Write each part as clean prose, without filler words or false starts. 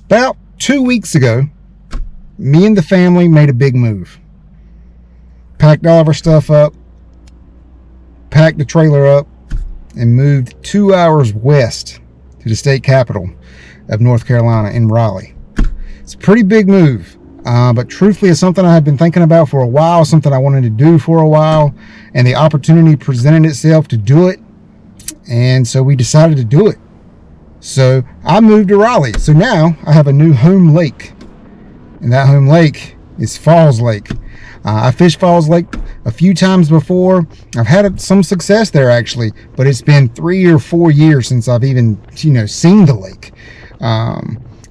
About 2 weeks ago, me and the family made a big move. Packed all of our stuff up, packed the trailer up, and moved 2 hours west to the state capital of North Carolina in Raleigh. It's a pretty big move, but truthfully it's something I had been thinking about for a while, something I wanted to do for a while, and the opportunity presented itself to do it, and so we decided to do it. So I moved to Raleigh. So now I have a new home lake, and that home lake is Falls Lake. I fished Falls Lake a few times before. I've had some success there actually, but it's been 3 or 4 years since I've even seen the lake.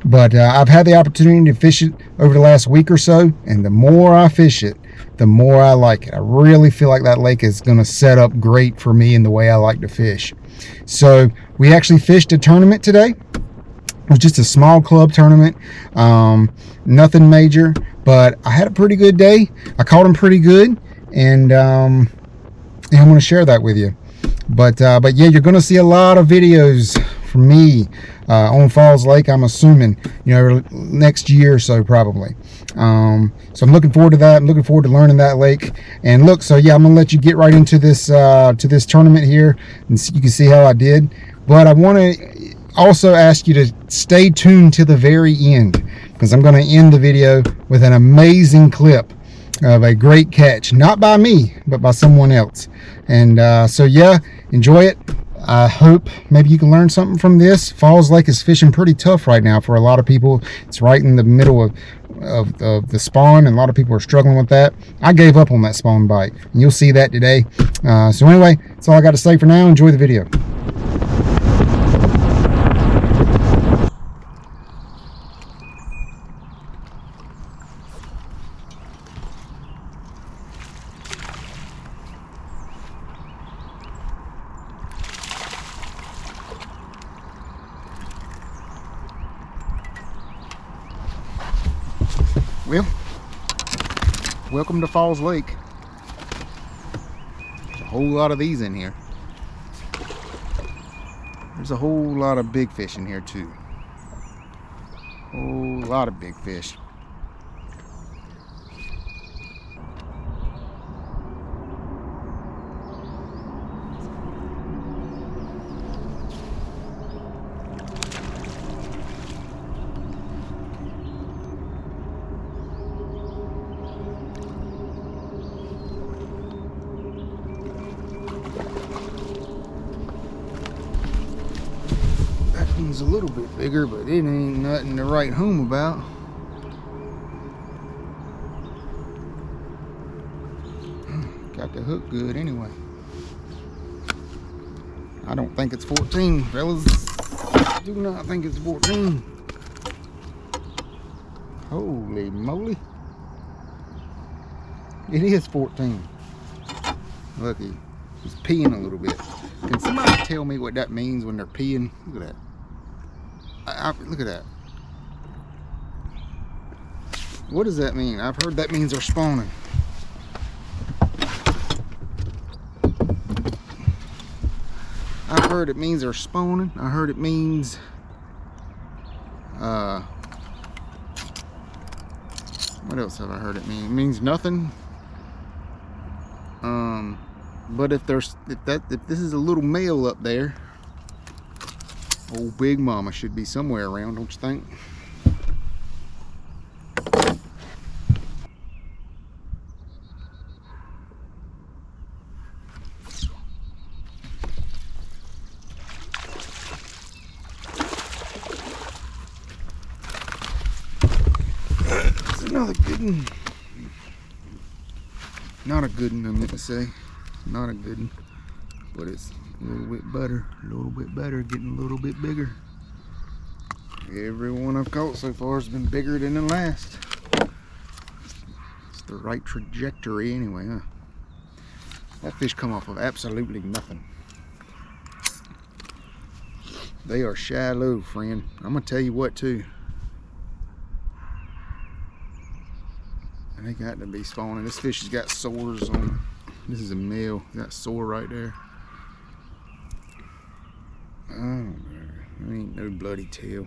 But I've had the opportunity to fish it over the last week or so, and the more I fish it, the more I like it. I really feel like that lake is going to set up great for me in the way I like to fish. So we actually fished a tournament today. It was just a small club tournament, nothing major, but I had a pretty good day. I caught them pretty good, and I'm going to share that with you. But yeah, you're going to see a lot of videos from me on Falls Lake, I'm assuming, next year or so probably. So I'm looking forward to that. I'm looking forward to learning that lake. And look, so yeah, I'm gonna let you get right into this tournament here, and you can see how I did. But I want to also ask you to stay tuned to the very end, because I'm going to end the video with an amazing clip of a great catch, not by me, but by someone else. And so yeah, enjoy it. I hope maybe you can learn something from this. Falls Lake is fishing pretty tough right now for a lot of people. It's right in the middle of the spawn, and a lot of people are struggling with that. I gave up on that spawn bite, and you'll see that today. So anyway, that's all I got to say for now. Enjoy the video. Well, welcome to Falls Lake. There's a whole lot of these in here. There's a whole lot of big fish in here too. Whole lot of big fish. One's a little bit bigger, but it ain't nothing to write home about. Got the hook good anyway. I don't think it's 14, fellas. I do not think it's 14. Holy moly. It is 14. Look, he's peeing a little bit. Can somebody tell me what that means when they're peeing? Look at that. Look at that. What does that mean? I've heard that means they're spawning. I've heard it means they're spawning. I heard it means what else have I heard it mean? It means nothing. But if this is a little male up there, old Big Mama should be somewhere around, don't you think? It's another good one. Not a good one, I meant to say. Not a good one, but it's a little bit better, getting a little bit bigger. Every one I've caught so far has been bigger than the last. It's the right trajectory anyway, huh? That fish come off of absolutely nothing. They are shallow, friend. I'm gonna tell you what too. They got to be spawning. This fish has got sores on it. This is a male. That sore right there. Oh, there ain't no bloody tail.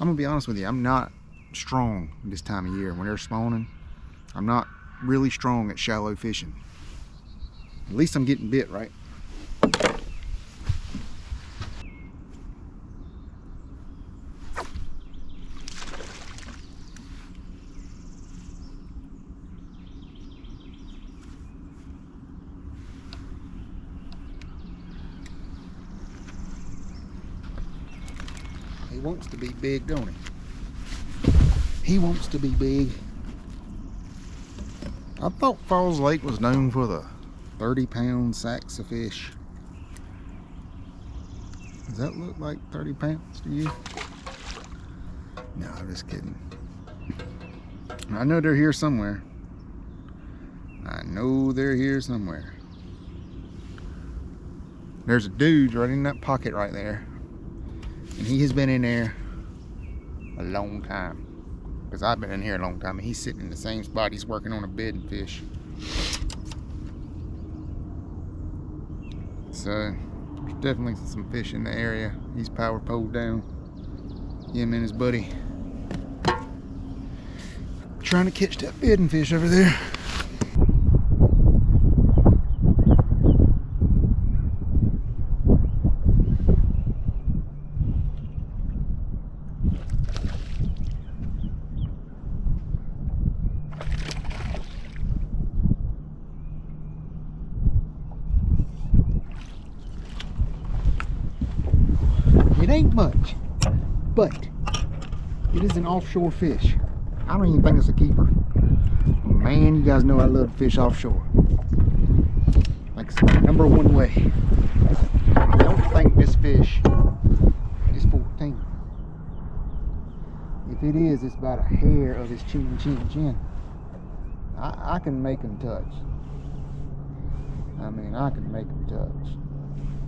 I'm gonna be honest with you, I'm not strong this time of year when they're spawning. I'm not really strong at shallow fishing. At least I'm getting bit, right? He wants to be big, don't he? He wants to be big. I thought Falls Lake was known for the 30-pound sacks of fish. Does that look like 30 pounds to you? No, I'm just kidding. I know they're here somewhere. I know they're here somewhere. There's a dude right in that pocket right there. And he has been in there a long time. Because I've been in here a long time, and he's sitting in the same spot. He's working on a bedding fish. So there's definitely some fish in the area. He's power poled down. Him and his buddy trying to catch that bedding fish over there. It ain't much, but it is an offshore fish. I don't even think it's a keeper. Man, you guys know I love to fish offshore. Like it's my #1 way. I don't think this fish is 14. If it is, it's about a hair of his chin. I can make him touch. I mean, I can make him touch,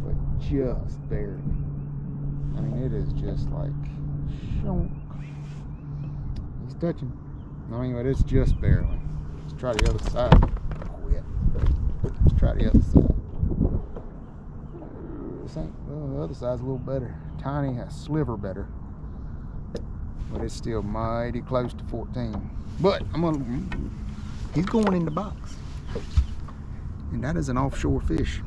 but just barely. I mean, it is just like, shonk. He's touching. I mean, but it's just barely. Let's try the other side. Quit. Let's try the other side. This ain't, well, the other side's a little better. Tiny, a sliver better. But it's still mighty close to 14. But he's going in the box. And that is an offshore fish.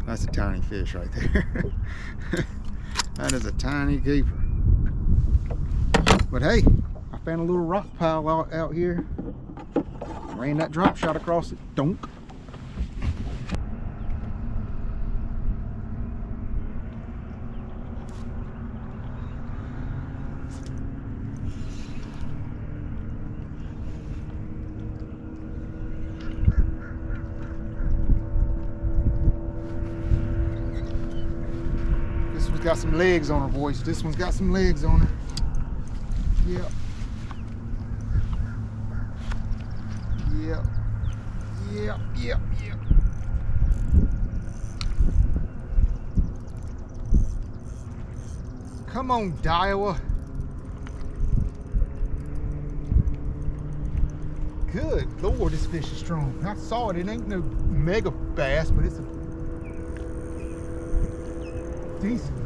That's a tiny fish right there. That is a tiny keeper. But hey, I found a little rock pile out here. Ran that drop shot across it. Donk. This one's got some legs on her, boys. This one's got some legs on her. Yep. Yep. Come on, Daiwa. Good Lord, this fish is strong. I saw it. It ain't no mega bass, but it's a decent one.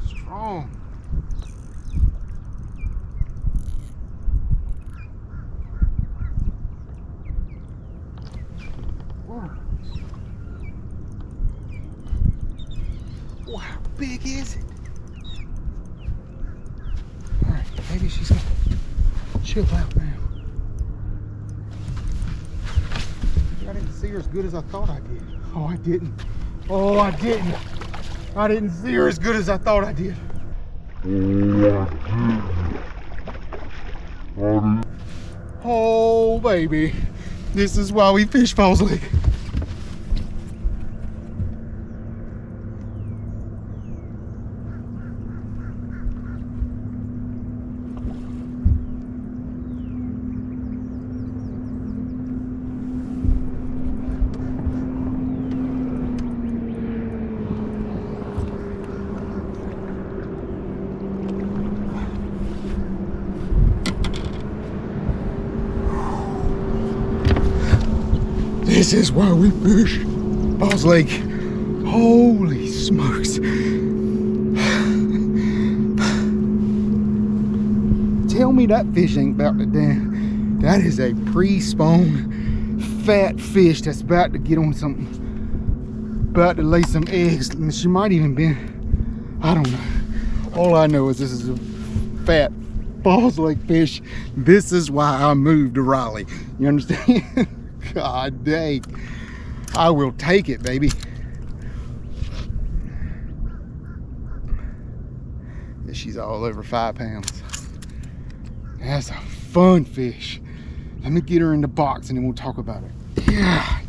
Strong. Whoa. Wow, how big is it? Alright, maybe she's gonna chill out now. I didn't see her as good as I thought I did. Oh, I didn't. Oh, I didn't. I didn't see her as good as I thought I did. Oh, baby. This is why we fish Falls Lake. This is where we fish. Balls Lake. Holy smokes. Tell me that fish ain't about to down. That is a pre-spawn fat fish that's about to get on something. About to lay some eggs. She might even be, I don't know. All I know is this is a fat Balls Lake fish. This is why I moved to Raleigh. You understand? God dang. I will take it, baby. She's all over 5 pounds. That's a fun fish. Let me get her in the box and then we'll talk about it. Yeah.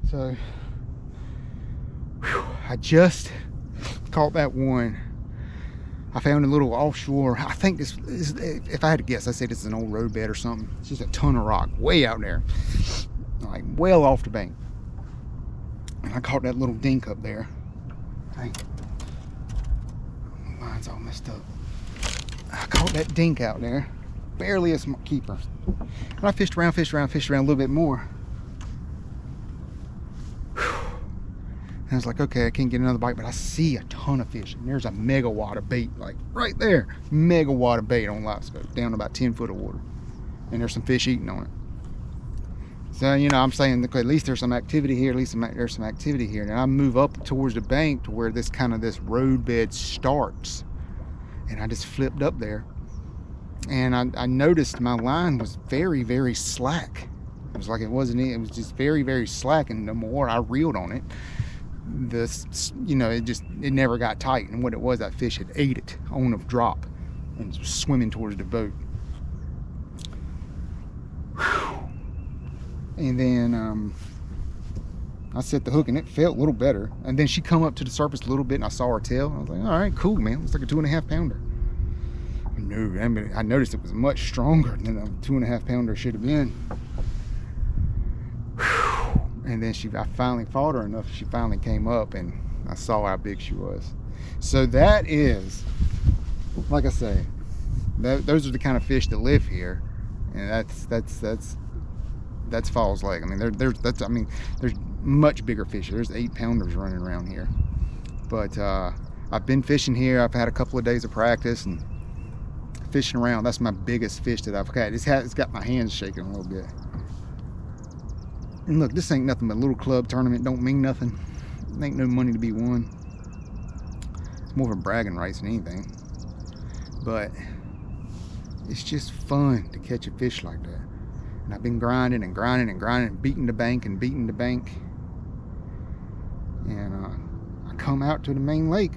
So, whew, I just caught that one. I found a little offshore. I think this is, if I had to guess, I'd say this is an old road bed or something. It's just a ton of rock way out there, like well off the bank. And I caught that little dink up there. Dang. Mine's all messed up. I caught that dink out there, barely a keeper. And I fished around a little bit more. And I was like, okay, I can't get another bite, but I see a ton of fish. And there's a megawatt of bait, like right there. Megawatt of bait on live scope, down to about 10 foot of water. And there's some fish eating on it. So, you know, I'm saying, okay, at least there's some activity here, there's some activity here. And I move up towards the bank to where this road bed starts. And I just flipped up there. And I noticed my line was very, very slack. It was like it was just very, very slack. And the more I reeled on it, you know, it never got tight. And what it was, that fish had ate it on a drop and was swimming towards the boat. Whew. And then I set the hook and it felt a little better. And then she come up to the surface a little bit and I saw her tail. I was like, all right, cool, man. Looks like a 2.5 pounder. No, I noticed it was much stronger than a 2.5 pounder should have been. Whew. And then I finally fought her enough. She finally came up and I saw how big she was. So that is, like I say, those are the kind of fish that live here. And that's Falls Lake. I mean, there's much bigger fish. There's 8 pounders running around here. But I've been fishing here. I've had a couple of days of practice and fishing around. That's my biggest fish that I've had. It's got my hands shaking a little bit. And look, this ain't nothing but a little club tournament. Don't mean nothing. It ain't no money to be won. It's more of a bragging rights than anything. But it's just fun to catch a fish like that. And I've been grinding and grinding and grinding and beating the bank and beating the bank. And I come out to the main lake.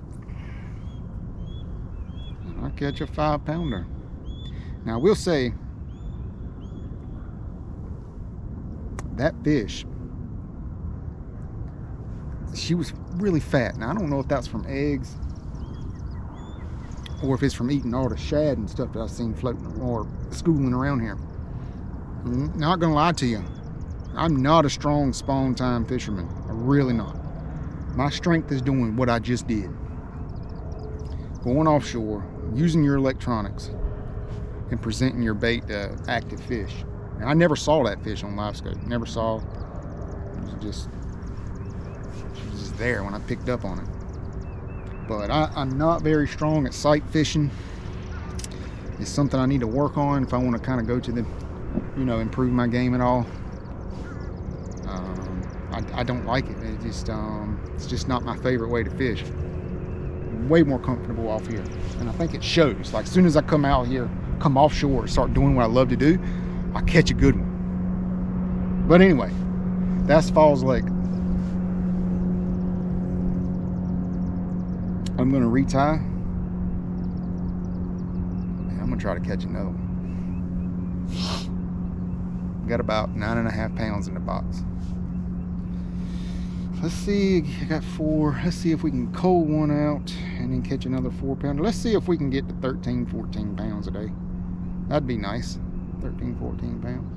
And I catch a 5 pounder. Now I will say, that fish, she was really fat. Now I don't know if that's from eggs or if it's from eating all the shad and stuff that I've seen floating or schooling around here. Not gonna lie to you, I'm not a strong spawn time fisherman. I'm really not. My strength is doing what I just did. Going offshore, using your electronics, and presenting your bait to active fish. And I never saw that fish on live scope. Never saw. She was just there when I picked up on it. But I'm not very strong at sight fishing. It's something I need to work on if I want to kind of go to the, you know, improve my game at all. I don't like it. It's just not my favorite way to fish. I'm way more comfortable off here, and I think it shows. Like as soon as I come out here, come offshore, and start doing what I love to do, I catch a good one. But anyway, that's Falls Lake. I'm gonna retie, and I'm gonna try to catch another one. Got about 9.5 pounds in the box. Let's see, I got 4. Let's see if we can cull one out and then catch another 4 pounder. Let's see if we can get to 13, 14 pounds a day. That'd be nice. 13, 14 pounds.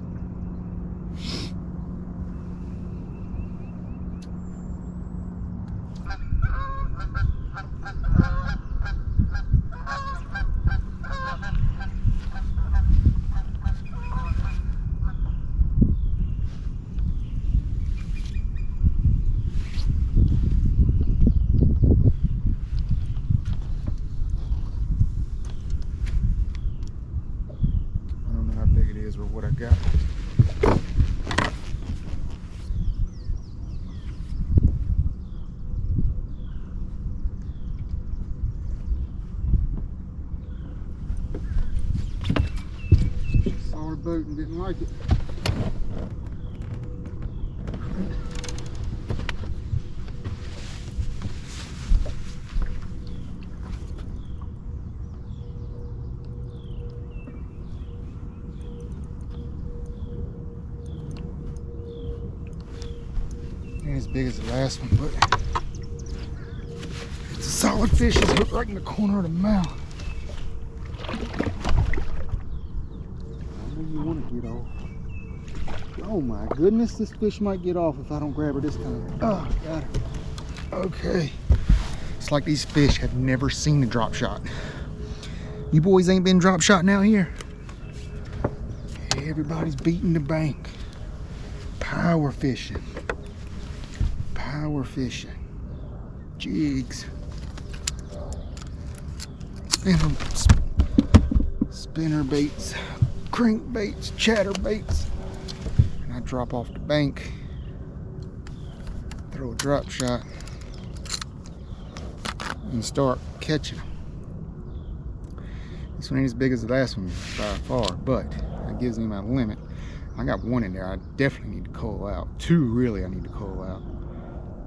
is or what I got. Saw a boat and didn't like it. Ain't as big as the last one, but it's a solid fish. It's hooked right in the corner of the mouth. I know you want to get off. Oh my goodness, this fish might get off if I don't grab her this time. Oh, got her. Okay. It's like these fish have never seen a drop shot. You boys ain't been drop shotting out here. Everybody's beating the bank. Power fishing. Power fishing. Jigs. Spinner baits, crank baits, chatter baits. And I drop off the bank, throw a drop shot, and start catching them. This one ain't as big as the last one by far, but that gives me my limit. I got one in there I definitely need to cull out. Two really I need to cull out.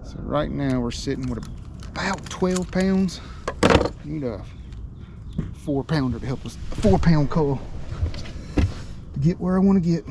So right now we're sitting with about 12 pounds. I need a 4-pounder to help us, a 4-pound cull to get where I want to get.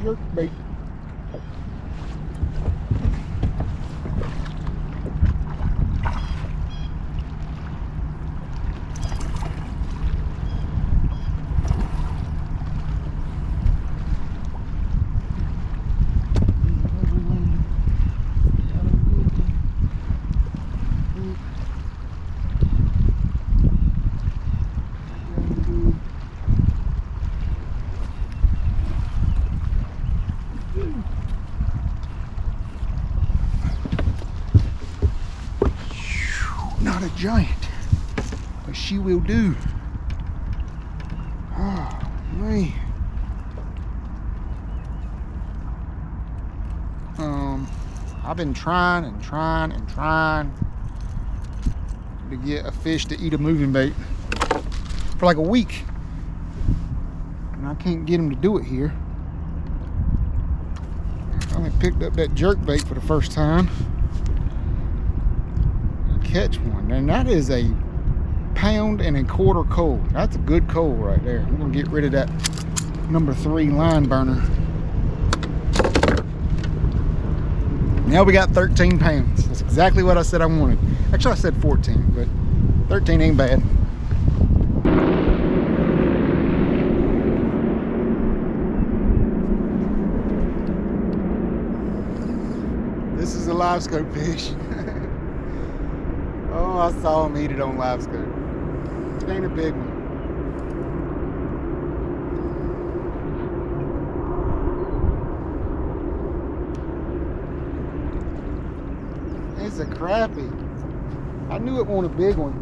Jerk bait. Not a giant, but she will do. Oh man. I've been trying to get a fish to eat a moving bait for like a week, and I can't get him to do it here. I only picked up that jerk bait for the first time. Catch one, and that is a 1.25 pound coal. That's a good coal right there. I'm gonna get rid of that number 3 line burner. Now we got 13 pounds. That's exactly what I said I wanted. Actually I said 14, but 13 ain't bad. This is a live scope fish. Oh, I saw him eat it on live scope. It ain't a big one. It's a crappie. I knew it wasn't a big one.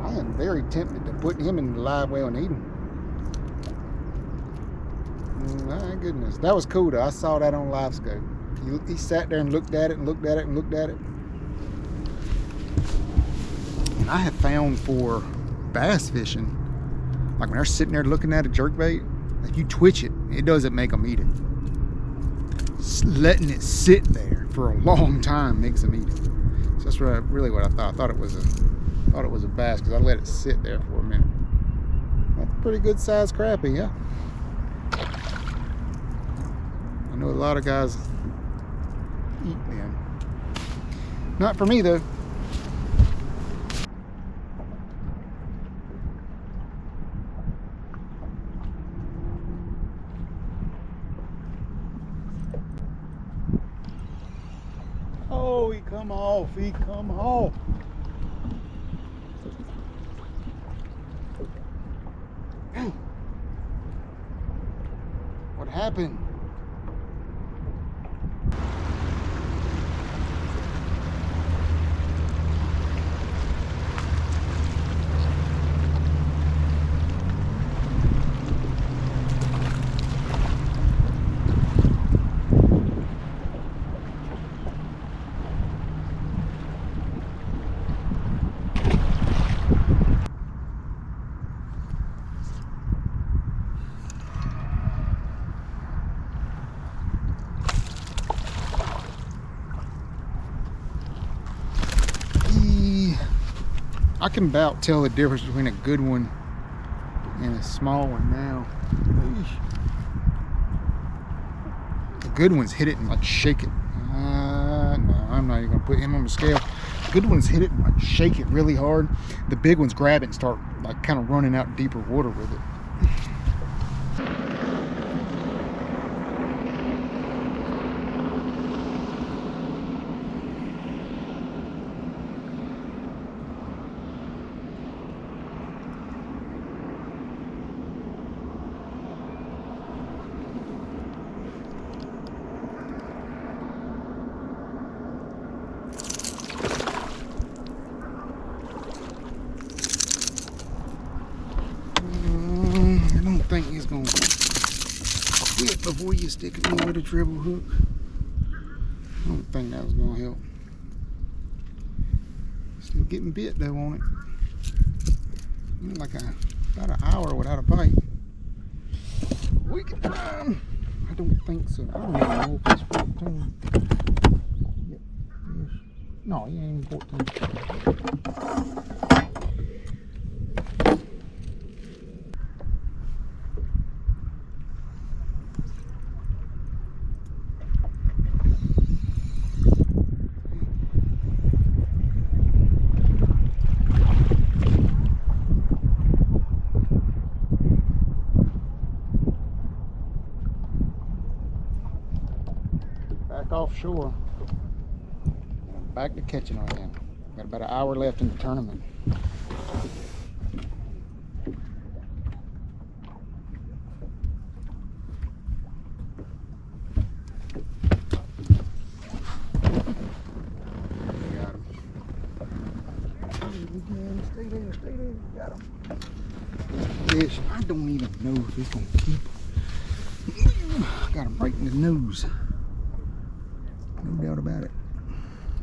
I am very tempted to put him in the live well and eat him. My goodness, that was cool though. I saw that on live scope. He sat there and looked at it and looked at it and looked at it. And I have found for bass fishing, like when they're sitting there looking at a jerkbait, like you twitch it, it doesn't make them eat it. Letting it sit there for a long time makes them eat it. So that's really what I thought. I thought it was a bass because I let it sit there for a minute. That's a pretty good sized crappie, yeah. know a lot of guys eat them. Not for me though. Oh, he come off, he come off. What happened? I can about tell the difference between a good one and a small one now. The good ones hit it and like shake it. No, I'm not even gonna put him on the scale. The good ones hit it and like shake it really hard. The big ones grab it and start like kind of running out deeper water with it. I think he's gonna quit before you stick him in with a treble hook. I don't think that was gonna help. Still getting bit though on it. Like about an hour without a bite. We can try him. I don't think so. I don't even know if it's 14. Yep. No, he ain't 14. Back offshore. Back to catching on again. Got about an hour left in the tournament. Got him. Stay there, stay there. Got him. Fish. I don't even know if he's gonna keep. Got him right in the nose. No doubt about it.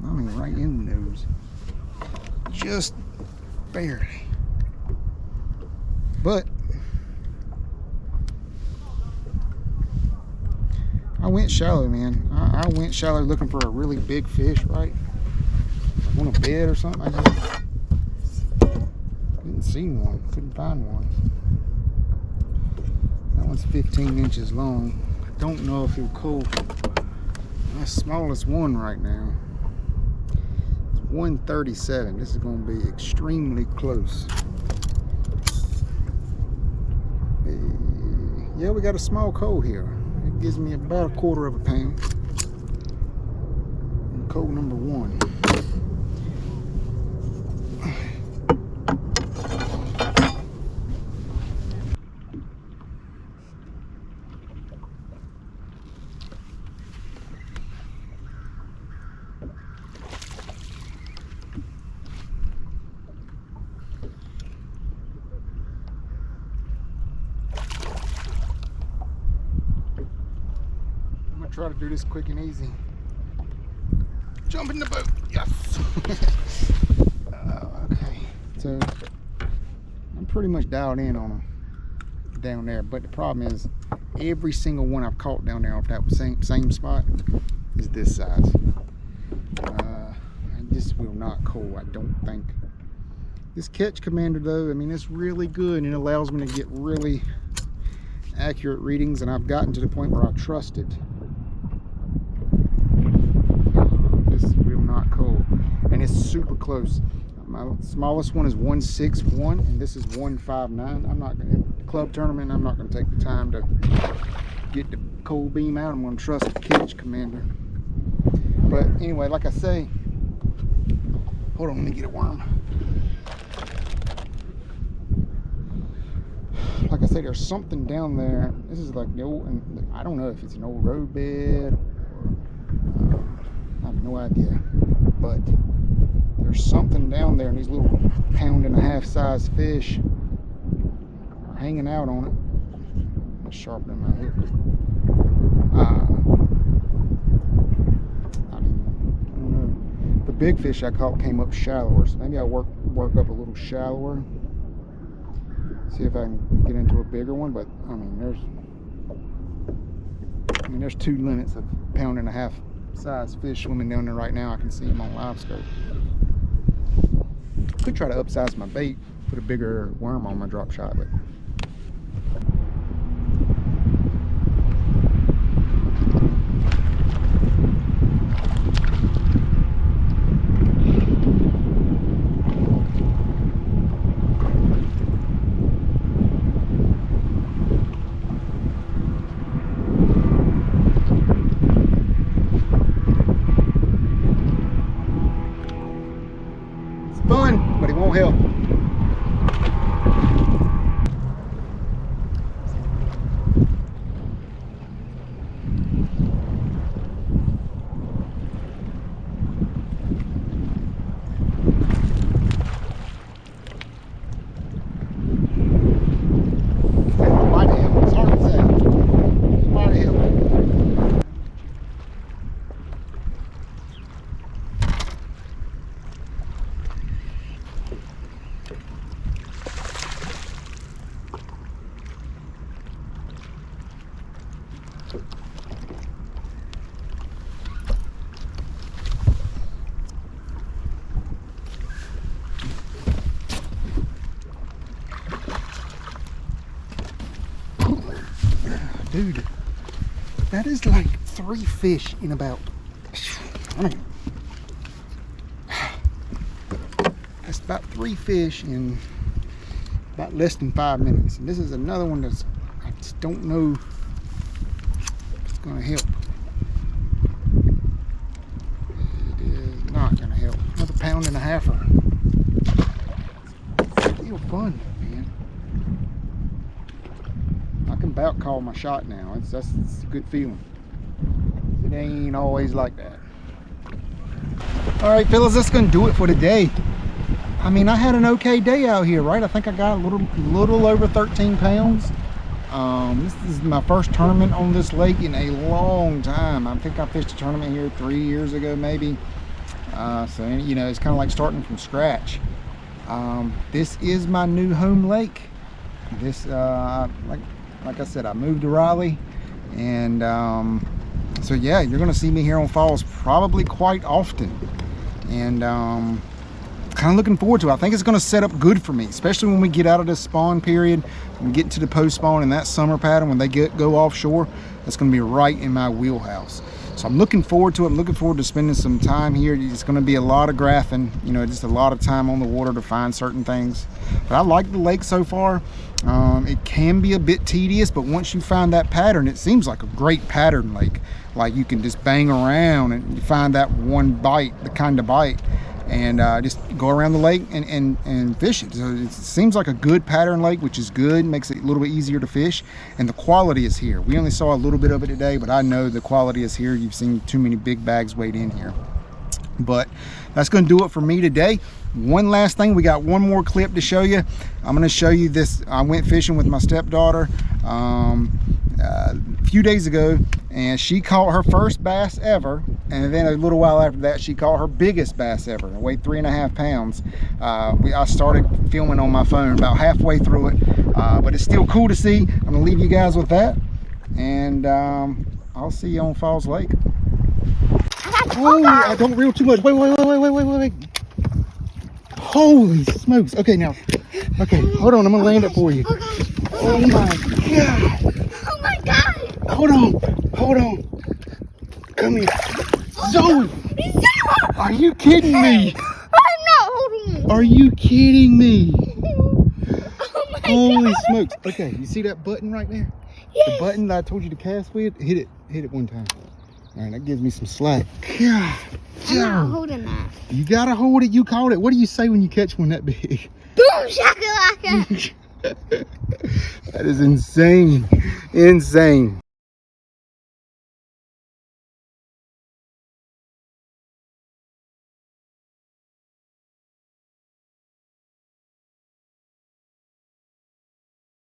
I mean, right in the nose. Just barely. But I went shallow, man. I went shallow looking for a really big fish, right? On a bed or something. I just didn't see one. Couldn't find one. That one's 15 inches long. I don't know if he'll call my smallest one right now. It's 137. This is going to be extremely close. Yeah, we got a small coal here. It gives me about a quarter of a pound. And coal number one. Try to do this quick and easy. Jump in the boat. Yes. Okay. So I'm pretty much dialed in on them down there, but the problem is every single one I've caught down there off that same spot is this size. This will not call, I don't think. This catch commander though, I mean, it's really good and it allows me to get really accurate readings, and I've gotten to the point where I trust it. mean, it's super close. My smallest one is 161, and this is 159. I'm not gonna, club tournament, I'm not gonna take the time to get the cold beam out. I'm gonna trust the catch commander. But anyway, like I say, hold on, let me get a worm. Like I say, there's something down there. This is like the old, and I don't know if it's an old road bed or I have no idea, but there's something down there, and these little 1.5-pound size fish are hanging out on it. I'm gonna sharpen my hook. I don't know. The big fish I caught came up shallower, so maybe I'll work up a little shallower. See if I can get into a bigger one, but I mean there's two limits of 1.5 pound size fish swimming down there right now. I can see them on live scope. Could try to upsize my bait, put a bigger worm on my drop shot, but fun, but it won't help. Might help. It's hard to say. It might help. Dude, that is like 3 fish in about, I don't know, that's about 3 fish in about less than 5 minutes. And this is another one that's, I just don't know if it's gonna help. It is not gonna help. Another 1.5 pound. Still fun, man. I can about call my shot now. It's a good feeling. It ain't always like that. All right, fellas, that's gonna do it for today. I mean, I had an okay day out here, right? I think I got a little over 13 pounds. This is my first tournament on this lake in a long time. I think I fished a tournament here 3 years ago, maybe. So you know, it's kind of like starting from scratch. This is my new home lake. This like I said, I moved to Raleigh, and so yeah, you're gonna see me here on Falls probably quite often, and kind of looking forward to it. I think it's gonna set up good for me, especially when we get out of this spawn period and we get into the post spawn and that summer pattern when they go offshore. That's gonna be right in my wheelhouse. So I'm looking forward to it. I'm looking forward to spending some time here. It's going to be a lot of graphing, you know, just a lot of time on the water to find certain things. But I like the lake so far. It can be a bit tedious, but once you find that pattern, it seems like a great pattern lake. Like you can just bang around and you find that one bite, the kind of bite, and just go around the lake and fish it. So it seems like a good pattern lake, which is good, makes it a little bit easier to fish, and the quality is here. We only saw a little bit of it today, but I know the quality is here. You've seen too many big bags weighed in here. But that's going to do it for me today. One last thing, we got one more clip to show you. I'm going to show you this. I went fishing with my stepdaughter a few days ago, and she caught her first bass ever, and then a little while after that she caught her biggest bass ever. It weighed 3.5 pounds. I started filming on my phone about halfway through it, but it's still cool to see. I'm gonna leave you guys with that, and I'll see you on Falls Lake. Oh, I don't reel too much. Wait. Holy smokes. Okay, now. Okay, hold on. I'm going to land it for you. Oh, my God. Oh, my God. Hold on. Come here. Zoe. Are you kidding me? Are you kidding me? Oh my Holy God. smokes. Okay, you see that button right there? Yes. The button that I told you to cast with? Hit it one time. All right, that gives me some slack. God, I'm not holding that. you gotta hold it. You caught it. What do you say when you catch one that big? Boom shakalaka. That is insane. Insane.